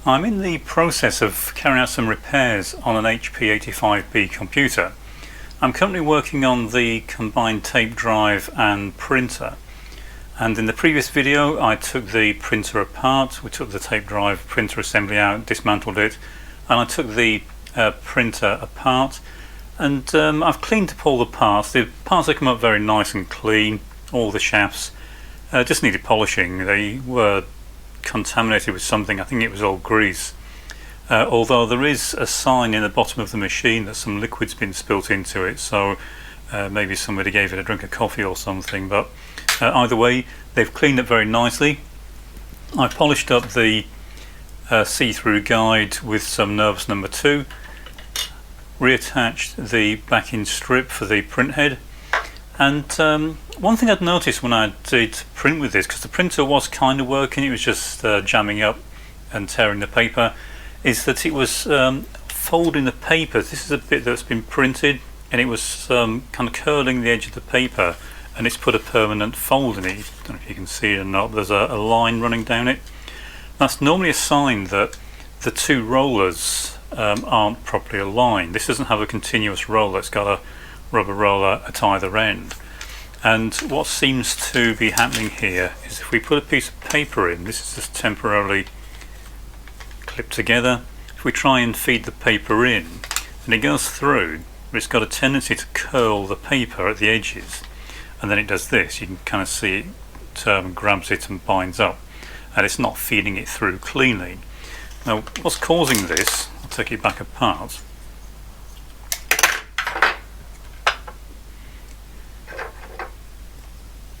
I'm in the process of carrying out some repairs on an HP85B computer. I'm currently working on the combined tape drive and printer, and in the previous video I took the printer apart. We took the tape drive printer assembly out, dismantled it, and I took the printer apart, and I've cleaned up all the parts. The parts have come up very nice and clean. All the shafts just needed polishing. They were contaminated with something. I think it was old grease, although there is a sign in the bottom of the machine that some liquid's been spilt into it, so maybe somebody gave it a drink of coffee or something. But either way, they've cleaned up very nicely. I polished up the see-through guide with some Nervus number 2, reattached the backing strip for the print head, and one thing I'd noticed when I did print with this, because the printer was kind of working, it was just jamming up and tearing the paper, is that it was folding the paper. This is a bit that's been printed, and it was kind of curling the edge of the paper, and it's put a permanent fold in it. I don't know if you can see it or not, but there's a line running down it. That's normally a sign that the two rollers aren't properly aligned. This doesn't have a continuous roller, it's got a rubber roller at either end. And what seems to be happening here is if we put a piece of paper in, this is just temporarily clipped together. If we try and feed the paper in and it goes through, it's got a tendency to curl the paper at the edges, and then it does this. You can kind of see it grabs it and binds up, and it's not feeding it through cleanly. Now what's causing this, I'll take it back apart.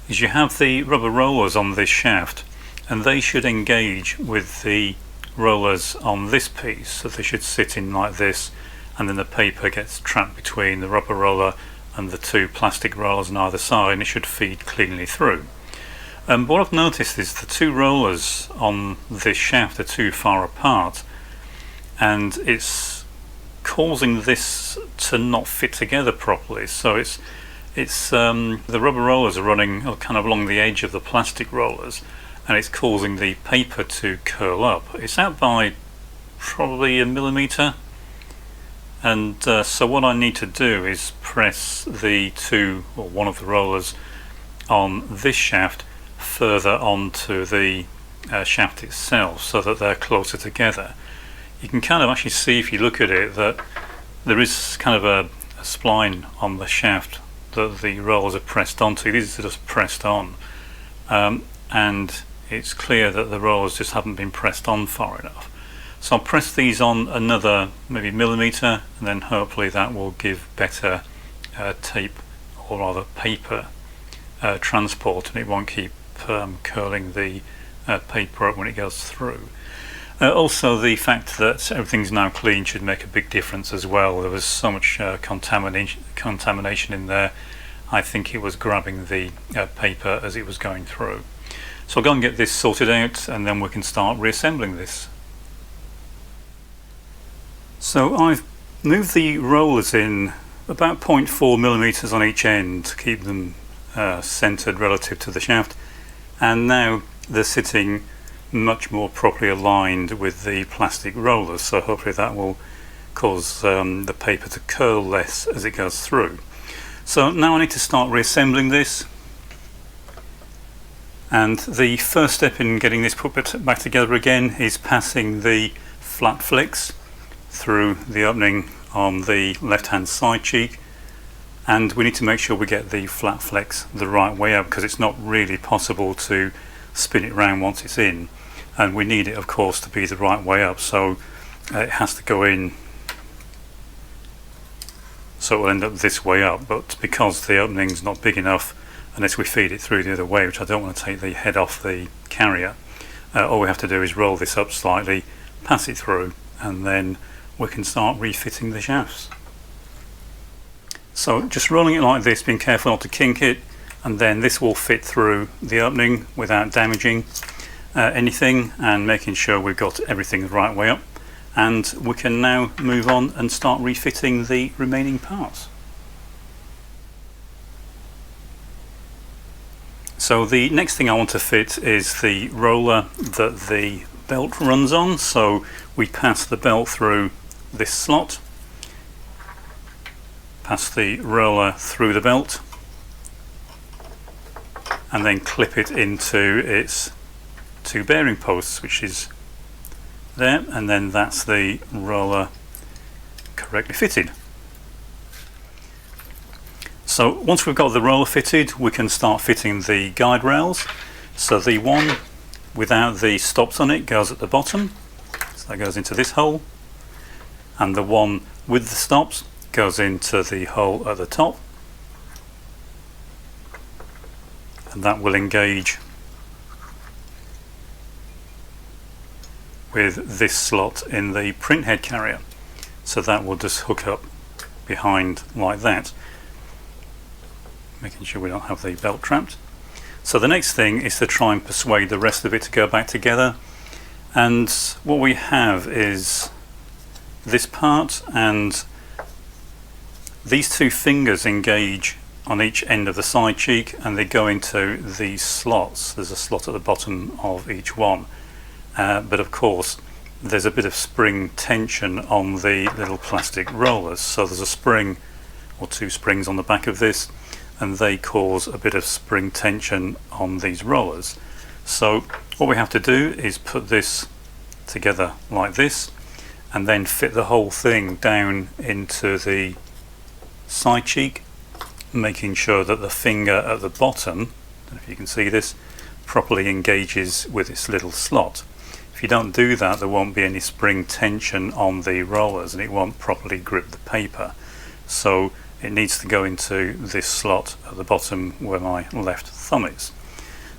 Is you have the rubber rollers on this shaft, and they should engage with the rollers on this piece, so they should sit in like this, and then the paper gets trapped between the rubber roller and the two plastic rollers on either side, and it should feed cleanly through. But what I've noticed is the two rollers on this shaft are too far apart, and it's causing this to not fit together properly. So it's the rubber rollers are running kind of along the edge of the plastic rollers, and it's causing the paper to curl up. It's out by probably a millimeter, and so what I need to do is press the two, or one of the rollers on this shaft further onto the shaft itself, so that they're closer together. You can kind of actually see, if you look at it, that there is kind of a spline on the shaft that the rollers are pressed onto. These are just pressed on, and it's clear that the rollers just haven't been pressed on far enough. So I'll press these on another maybe millimeter, and then hopefully that will give better tape, or rather paper transport, and it won't keep curling the paper up when it goes through. Also, the fact that everything's now clean should make a big difference as well. There was so much contamination in there. I think it was grabbing the paper as it was going through. So I'll go and get this sorted out, and then we can start reassembling this. So I've moved the rollers in about 0.4 millimeters on each end to keep them centered relative to the shaft, and now they're sitting much more properly aligned with the plastic rollers, so hopefully that will cause the paper to curl less as it goes through. So now I need to start reassembling this, and the first step in getting this put back together again is passing the flat flicks through the opening on the left hand side cheek, and we need to make sure we get the flat flex the right way up, because it's not really possible to spin it around once it's in, and we need it of course to be the right way up, so it has to go in, so it will end up this way up. But because the opening's not big enough, unless we feed it through the other way, which I don't want to take the head off the carrier, all we have to do is roll this up slightly, pass it through, and then we can start refitting the shafts. So just rolling it like this, being careful not to kink it, and then this will fit through the opening without damaging anything, and making sure we've got everything the right way up, and we can now move on and start refitting the remaining parts. So the next thing I want to fit is the roller that the belt runs on. So we pass the belt through this slot, pass the roller through the belt, and then clip it into its two bearing posts, which is there, and then that's the roller correctly fitted. So once we've got the roller fitted, we can start fitting the guide rails. So the one without the stops on it goes at the bottom, so that goes into this hole, and the one with the stops goes into the hole at the top, and that will engage with this slot in the print head carrier. So that will just hook up behind like that, making sure we don't have the belt trapped. So the next thing is to try and persuade the rest of it to go back together, and what we have is this part, and these two fingers engage on each end of the side cheek and they go into these slots. There's a slot at the bottom of each one, but of course there's a bit of spring tension on the little plastic rollers, so there's a spring or two springs on the back of this, and they cause a bit of spring tension on these rollers. So what we have to do is put this together like this, and then fit the whole thing down into the side cheek, making sure that the finger at the bottom, I don't know if you can see this, properly engages with its little slot. If you don't do that, there won't be any spring tension on the rollers and it won't properly grip the paper. So it needs to go into this slot at the bottom where my left thumb is.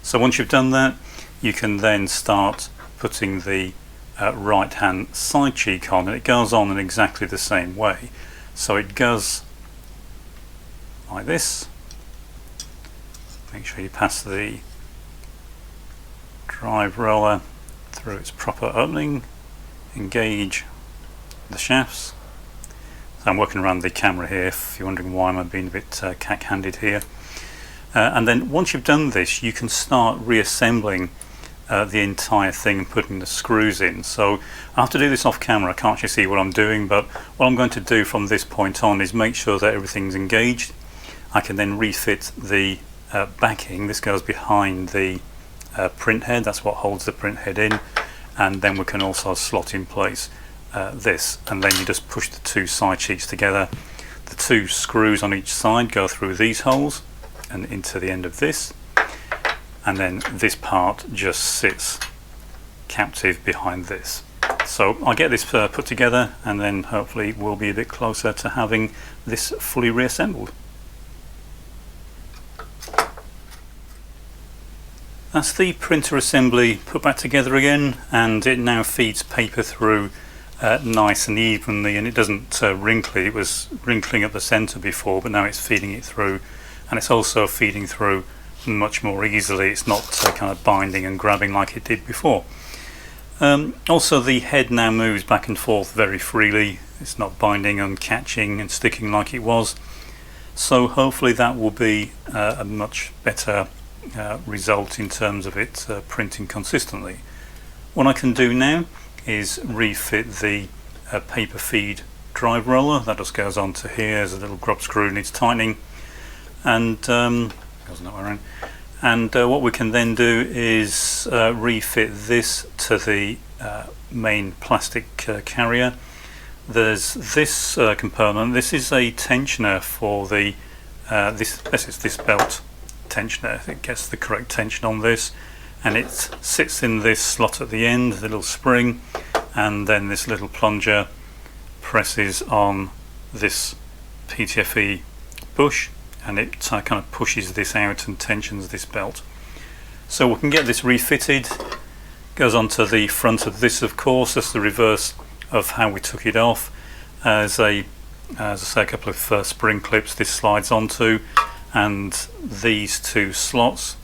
So once you've done that, you can then start putting the right hand side cheek on, and it goes on in exactly the same way. So it goes like this. Make sure you pass the drive roller through its proper opening, engage the shafts. So I'm working around the camera here if you're wondering why I'm being a bit cack-handed here. And then once you've done this, you can start reassembling the entire thing and putting the screws in. So I have to do this off camera, I can't actually see what I'm doing, but what I'm going to do from this point on is make sure that everything's engaged. I can then refit the backing. This goes behind the print head, that's what holds the print head in, and then we can also slot in place this, and then you just push the two side cheeks together. The two screws on each side go through these holes and into the end of this, and then this part just sits captive behind this. So I'll get this put together, and then hopefully we'll be a bit closer to having this fully reassembled. That's the printer assembly put back together again, and it now feeds paper through nice and evenly, and it doesn't wrinkle. It was wrinkling at the centre before, but now it's feeding it through, and it's also feeding through much more easily. It's not kind of binding and grabbing like it did before. Also, the head now moves back and forth very freely. It's not binding and catching and sticking like it was. So hopefully that will be a much better result in terms of it printing consistently. What I can do now is refit the paper feed drive roller. That just goes onto here. There's a little grub screw needs tightening, and goes that way around. And what we can then do is refit this to the main plastic carrier. There's this component. This is a tensioner for the this is this belt tensioner. It gets the correct tension on this, and it sits in this slot at the end, the little spring, and then this little plunger presses on this PTFE bush, and it kind of pushes this out and tensions this belt. So we can get this refitted. Goes onto the front of this, of course. That's the reverse of how we took it off. As I say, a couple of spring clips this slides onto, and these two slots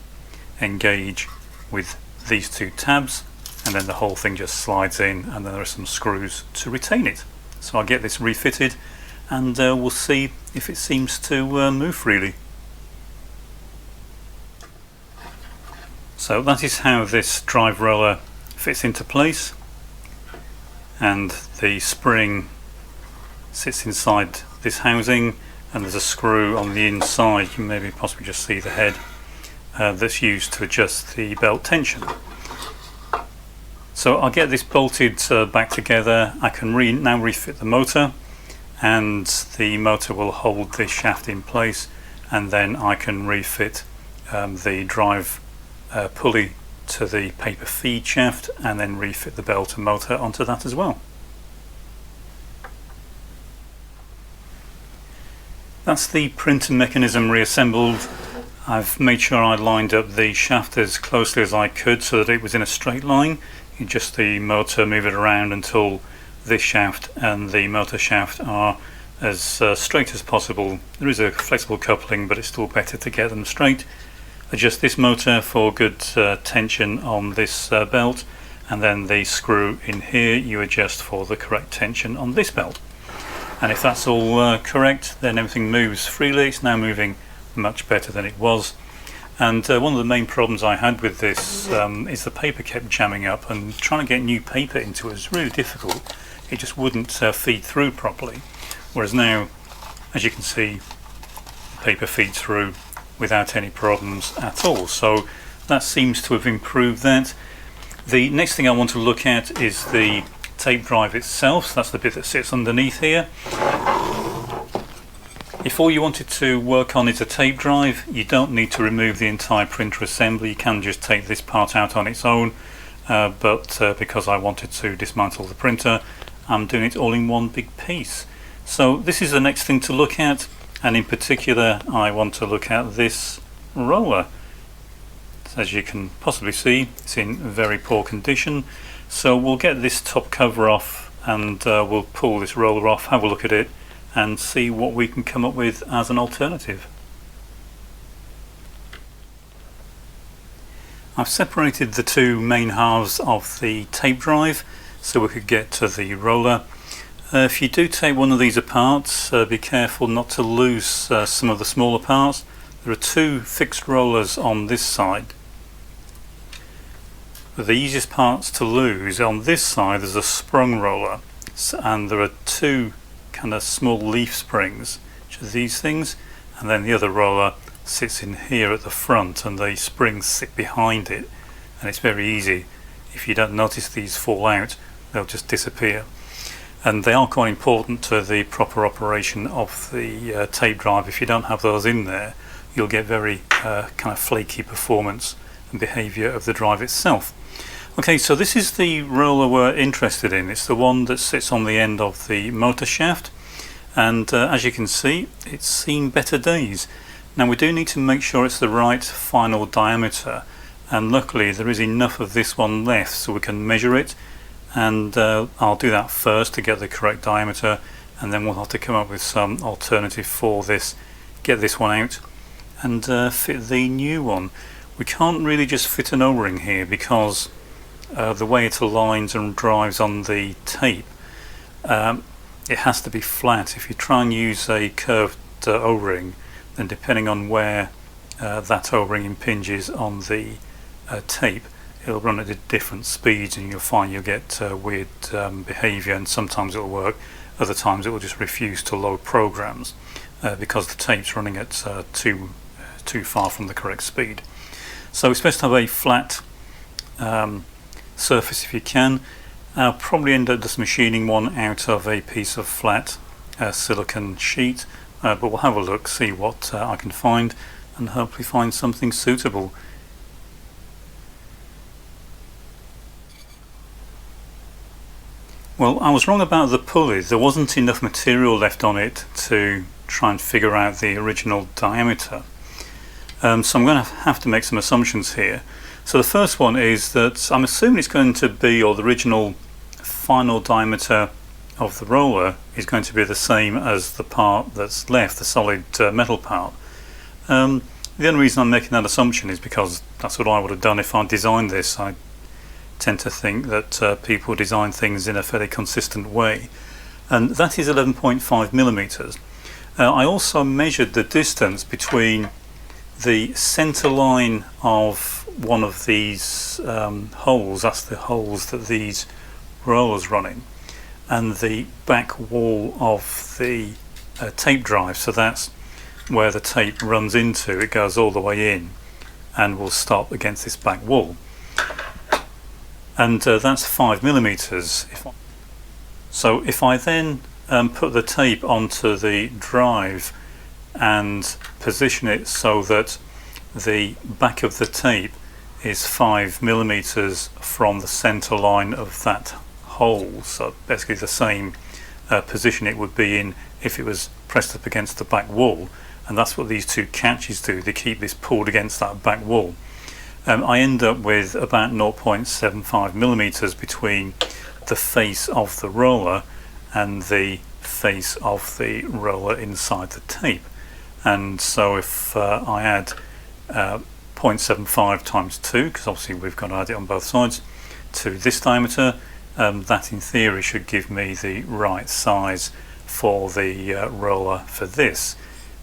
engage with these two tabs, and then the whole thing just slides in, and then there are some screws to retain it. So I'll get this refitted, and we'll see if it seems to move freely. So that is how this drive roller fits into place, and the spring sits inside this housing, and there's a screw on the inside, you can maybe possibly just see the head, that's used to adjust the belt tension. So I'll get this bolted back together. I can now refit the motor, and the motor will hold this shaft in place, and then I can refit the drive pulley to the paper feed shaft, and then refit the belt and motor onto that as well. That's the printer mechanism reassembled. I've made sure I lined up the shaft as closely as I could so that it was in a straight line. You just the motor, move it around until this shaft and the motor shaft are as straight as possible. There is a flexible coupling, but it's still better to get them straight. Adjust this motor for good tension on this belt, and then the screw in here you adjust for the correct tension on this belt. And if that's all correct, then everything moves freely. It's now moving much better than it was. And one of the main problems I had with this is the paper kept jamming up, and trying to get new paper into it was really difficult. It just wouldn't feed through properly. Whereas now, as you can see, the paper feeds through without any problems at all. So that seems to have improved that. The next thing I want to look at is the tape drive itself. So that's the bit that sits underneath here. If all you wanted to work on is a tape drive, you don't need to remove the entire printer assembly. You can just take this part out on its own, but because I wanted to dismantle the printer, I'm doing it all in one big piece. So this is the next thing to look at, and in particular I want to look at this roller. As you can possibly see, it's in very poor condition. So we'll get this top cover off, and we'll pull this roller off, have a look at it, and see what we can come up with as an alternative. I've separated the two main halves of the tape drive so we could get to the roller. If you do take one of these apart, be careful not to lose some of the smaller parts. There are two fixed rollers on this side. The easiest parts to lose on this side, there's a sprung roller, and there are two kind of small leaf springs, which are these things, and then the other roller sits in here at the front, and the springs sit behind it, and it's very easy. If you don't notice these fall out, they'll just disappear. And they are quite important to the proper operation of the tape drive. If you don't have those in there, you'll get very kind of flaky performance and behaviour of the drive itself. Okay, so this is the roller we're interested in. It's the one that sits on the end of the motor shaft, and as you can see, it's seen better days. Now we do need to make sure it's the right final diameter, and luckily there is enough of this one left so we can measure it, and I'll do that first to get the correct diameter, and then we'll have to come up with some alternative for this, get this one out and fit the new one. We can't really just fit an O-ring here because the way it aligns and drives on the tape, it has to be flat. If you try and use a curved O-ring, then depending on where that O-ring impinges on the tape, it'll run at different speeds, and you'll find you'll get weird behaviour, and sometimes it'll work, other times it will just refuse to load programs because the tape's running at too far from the correct speed. So it's best to have a flat surface if you can. I'll probably end up just machining one out of a piece of flat silicon sheet, but we'll have a look, see what I can find, and hopefully find something suitable. Well, I was wrong about the pulley. There wasn't enough material left on it to try and figure out the original diameter. So I'm going to have to make some assumptions here. So the first one is that I'm assuming it's going to be, or the original final diameter of the roller is going to be the same as the part that's left, the solid metal part. The only reason I'm making that assumption is because that's what I would have done if I designed this. I tend to think that people design things in a fairly consistent way, and that is 11.5 millimeters. I also measured the distance between the center line of one of these holes, that's the holes that these rollers run in, and the back wall of the tape drive, so that's where the tape runs into. It goes all the way in and will stop against this back wall, and that's 5mm. So if I then put the tape onto the drive and position it so that the back of the tape is 5mm from the center line of that hole, so basically the same position it would be in if it was pressed up against the back wall, and that's what these two catches do. They keep this pulled against that back wall. I end up with about 0.75mm between the face of the roller and the face of the roller inside the tape. And so if I add 0.75 times 2, because obviously we've got to add it on both sides, to this diameter, that in theory should give me the right size for the roller for this.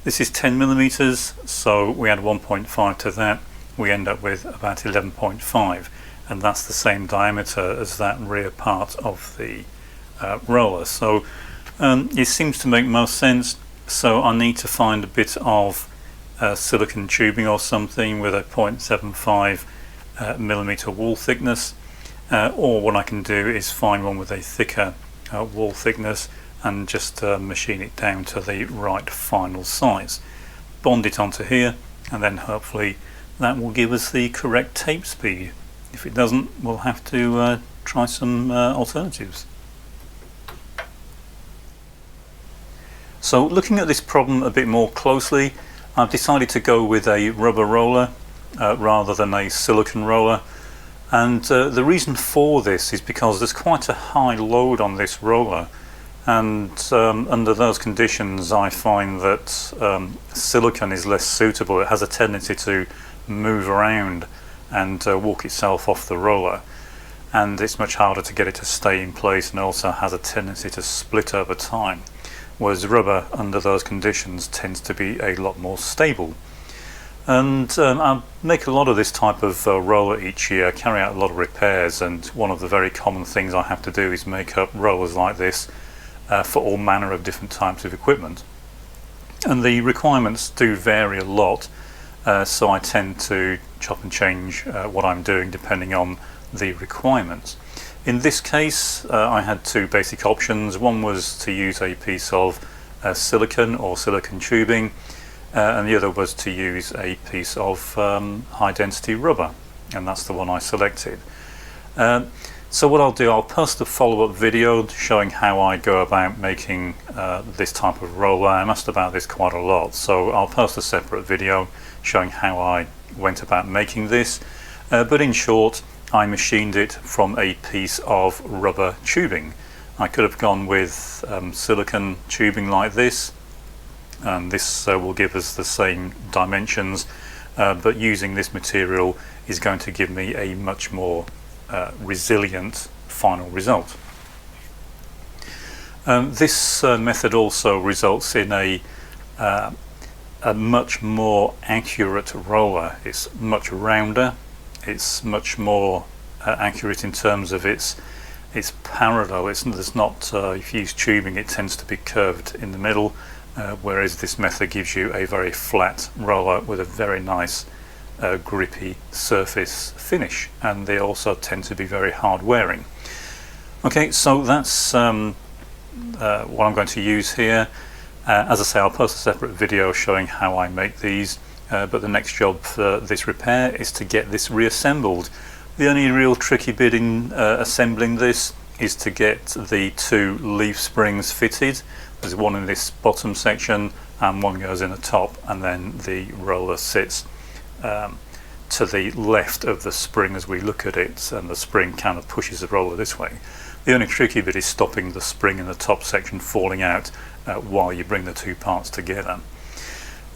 This is 10mm, so we add 1.5 to that, we end up with about 11.5, and that's the same diameter as that rear part of the roller. So it seems to make most sense. So I need to find a bit of silicon tubing or something with a 0.75mm wall thickness, or what I can do is find one with a thicker wall thickness and just machine it down to the right final size, bond it onto here, and then hopefully that will give us the correct tape speed. If it doesn't, we'll have to try some alternatives. So looking at this problem a bit more closely, I've decided to go with a rubber roller rather than a silicon roller, and the reason for this is because there's quite a high load on this roller, and under those conditions I find that silicon is less suitable. It has a tendency to move around and walk itself off the roller, and it's much harder to get it to stay in place, and also has a tendency to split over time, whereas rubber under those conditions tends to be a lot more stable. And I make a lot of this type of roller each year, carry out a lot of repairs, and one of the very common things I have to do is make up rollers like this for all manner of different types of equipment. And the requirements do vary a lot, so I tend to chop and change what I'm doing depending on the requirements. In this case I had two basic options. One was to use a piece of silicon or silicon tubing, and the other was to use a piece of high density rubber, and that's the one I selected. So what I'll do, I'll post a follow-up video showing how I go about making this type of roller. I'm asked about this quite a lot, so I'll post a separate video showing how I went about making this, but in short, I machined it from a piece of rubber tubing. I could have gone with silicon tubing like this, and this will give us the same dimensions, but using this material is going to give me a much more resilient final result. This method also results in a much more accurate roller. It's much rounder, it's much more accurate in terms of its parallel. There's not, if you use tubing, it tends to be curved in the middle, whereas this method gives you a very flat roller with a very nice grippy surface finish, and they also tend to be very hard wearing. Okay, so that's what I'm going to use here. As I say, I'll post a separate video showing how I make these, but the next job for this repair is to get this reassembled. The only real tricky bit in assembling this is to get the two leaf springs fitted. There's one in this bottom section and one goes in the top, and then the roller sits to the left of the spring as we look at it, and the spring kind of pushes the roller this way. The only tricky bit is stopping the spring in the top section falling out while you bring the two parts together.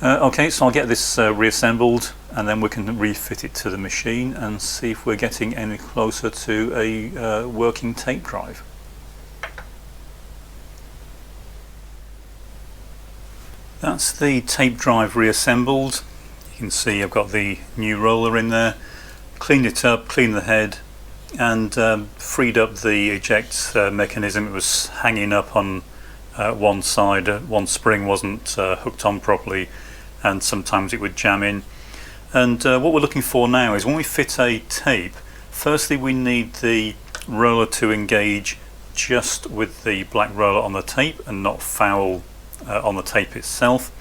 Okay, so I'll get this reassembled, and then we can refit it to the machine and see if we're getting any closer to a working tape drive. That's the tape drive reassembled. You can see I've got the new roller in there, cleaned it up, cleaned the head, and freed up the eject mechanism. It was hanging up on one side, one spring wasn't hooked on properly, and sometimes it would jam in. And what we're looking for now is when we fit a tape, firstly we need the roller to engage just with the black roller on the tape and not foul on the tape itself.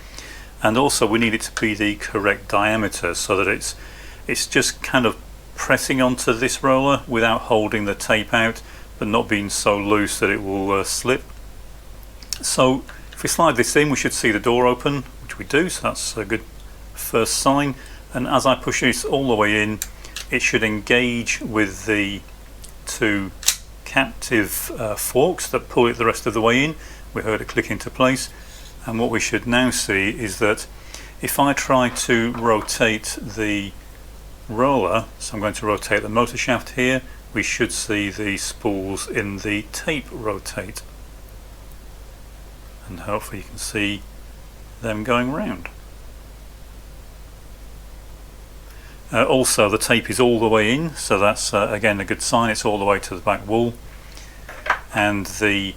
And also we need it to be the correct diameter so that it's just kind of pressing onto this roller without holding the tape out, but not being so loose that it will slip. So if we slide this in, we should see the door open, which we do, so that's a good first sign. And as I push this all the way in, it should engage with the two captive forks that pull it the rest of the way in. We heard it click into place, and what we should now see is that if I try to rotate the roller, so I'm going to rotate the motor shaft here, we should see the spools in the tape rotate, and hopefully you can see them going round. Also the tape is all the way in, so that's again a good sign. It's all the way to the back wall, and the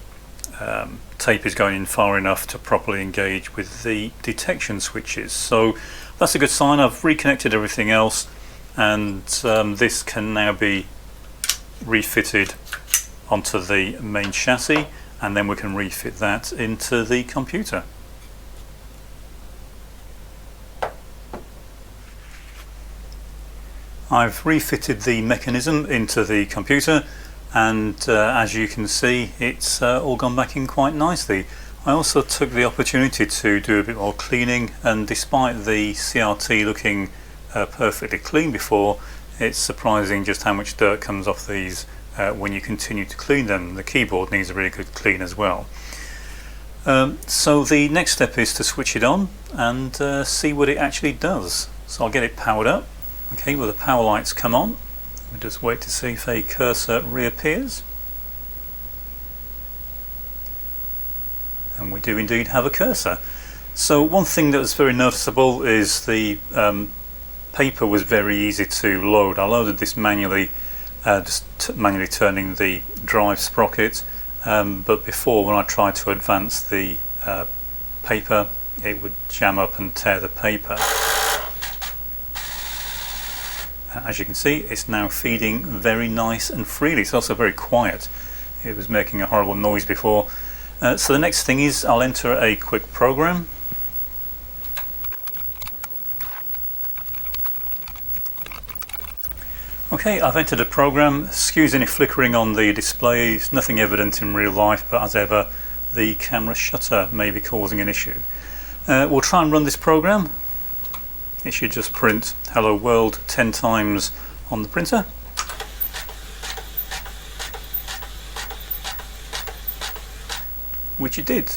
tape is going in far enough to properly engage with the detection switches. So that's a good sign. I've reconnected everything else, and this can now be refitted onto the main chassis, and then we can refit that into the computer. I've refitted the mechanism into the computer, and as you can see, it's all gone back in quite nicely. I also took the opportunity to do a bit more cleaning, and despite the CRT looking perfectly clean before, it's surprising just how much dirt comes off these when you continue to clean them. The keyboard needs a really good clean as well. So the next step is to switch it on and see what it actually does. So I'll get it powered up. Okay, well, the power lights come on. We'll just wait to see if a cursor reappears. And we do indeed have a cursor. So one thing that was very noticeable is the paper was very easy to load. I loaded this manually, just manually turning the drive sprocket, but before, when I tried to advance the paper, it would jam up and tear the paper. As you can see, it's now feeding very nice and freely. It's also very quiet. It was making a horrible noise before. So the next thing is I'll enter a quick program. Okay, I've entered a program. Excuse any flickering on the display. It's nothing evident in real life, but as ever, the camera shutter may be causing an issue. We'll try and run this program. It should just print hello world 10 times on the printer. Which it did.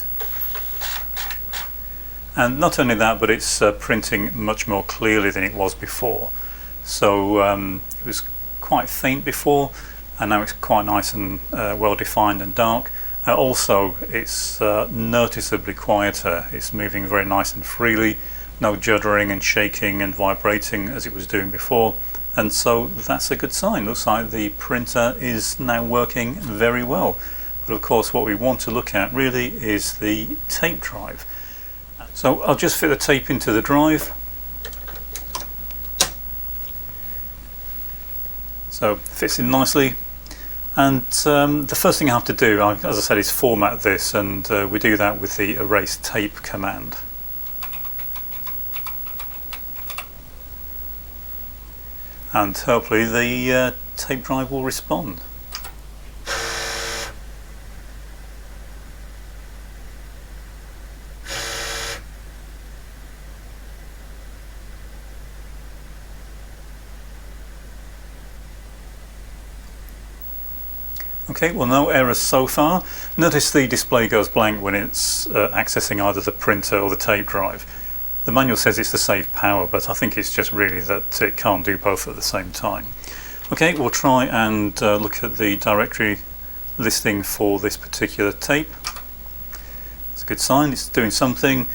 And not only that, but it's printing much more clearly than it was before. So it was quite faint before, and now it's quite nice and well defined and dark. Also, it's noticeably quieter. It's moving very nice and freely. No juddering and shaking and vibrating as it was doing before, and so that's a good sign. Looks like the printer is now working very well. But of course, what we want to look at really is the tape drive. So I'll just fit the tape into the drive. So it fits in nicely, and the first thing I have to do, as I said, is format this, and we do that with the erase tape command. And hopefully the tape drive will respond. Okay, well, no errors so far. Notice the display goes blank when it's accessing either the printer or the tape drive. The manual says it's to save power, but I think it's just really that it can't do both at the same time. Okay, we'll try and look at the directory listing for this particular tape. It's a good sign, it's doing something.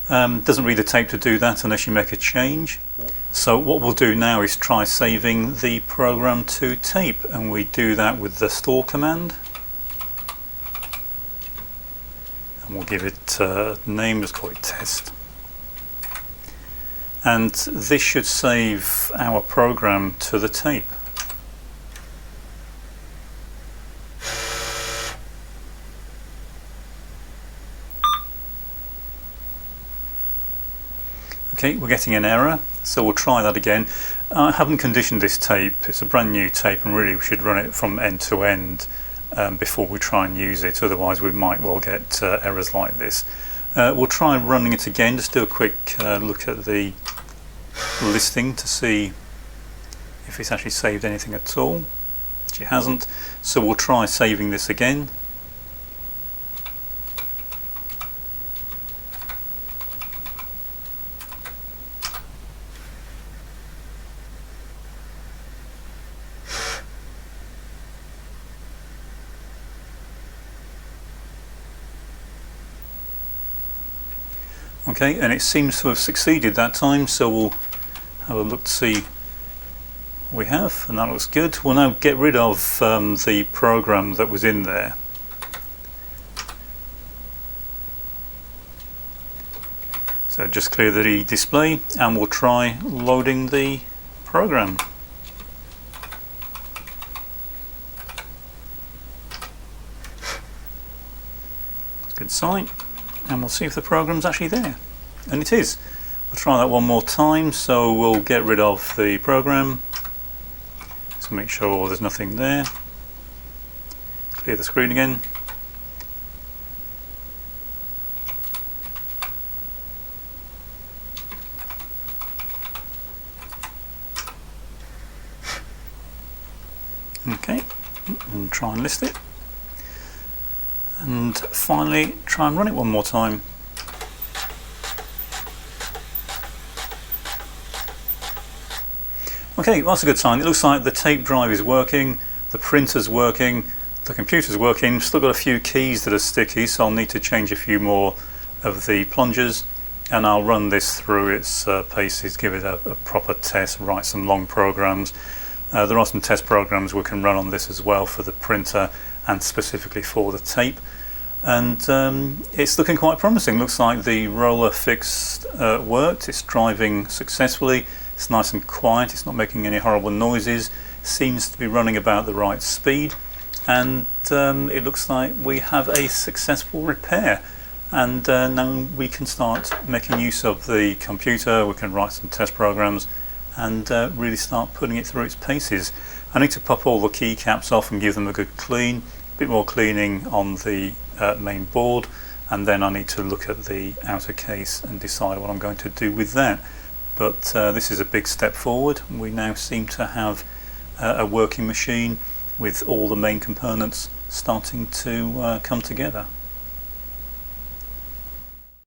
Doesn't read the tape to do that unless you make a change. So what we'll do now is try saving the program to tape, and we do that with the store command. And we'll give it a name, let's call it test. And this should save our program to the tape. Okay, we're getting an error, so we'll try that again. I haven't conditioned this tape, it's a brand new tape, and really we should run it from end to end before we try and use it, otherwise we might well get errors like this. We'll try running it again, just do a quick look at the listing to see if it's actually saved anything at all, which it hasn't, so we'll try saving this again. Okay, and it seems to have succeeded that time, so we'll have a look to see what we have, and that looks good. We'll now get rid of the program that was in there. So just clear the display, and we'll try loading the program. That's a good sign. And we'll see if the program's actually there, and it is. We'll try that one more time, so we'll get rid of the program, so make sure there's nothing there, clear the screen again, okay, and try and list it. And finally try and run it one more time. Okay, well, that's a good sign. It looks like the tape drive is working, the printer's working, the computer's working. Still got a few keys that are sticky, so I'll need to change a few more of the plungers, and I'll run this through its paces, give it a proper test, write some long programs. There are some test programs we can run on this as well for the printer and specifically for the tape, and it's looking quite promising. Looks like the roller fix worked, it's driving successfully, it's nice and quiet, it's not making any horrible noises, seems to be running about the right speed, and it looks like we have a successful repair, and now we can start making use of the computer. We can write some test programs and really start putting it through its paces. I need to pop all the keycaps off and give them a good clean, a bit more cleaning on the main board, and then I need to look at the outer case and decide what I'm going to do with that. But this is a big step forward. We now seem to have a working machine with all the main components starting to come together.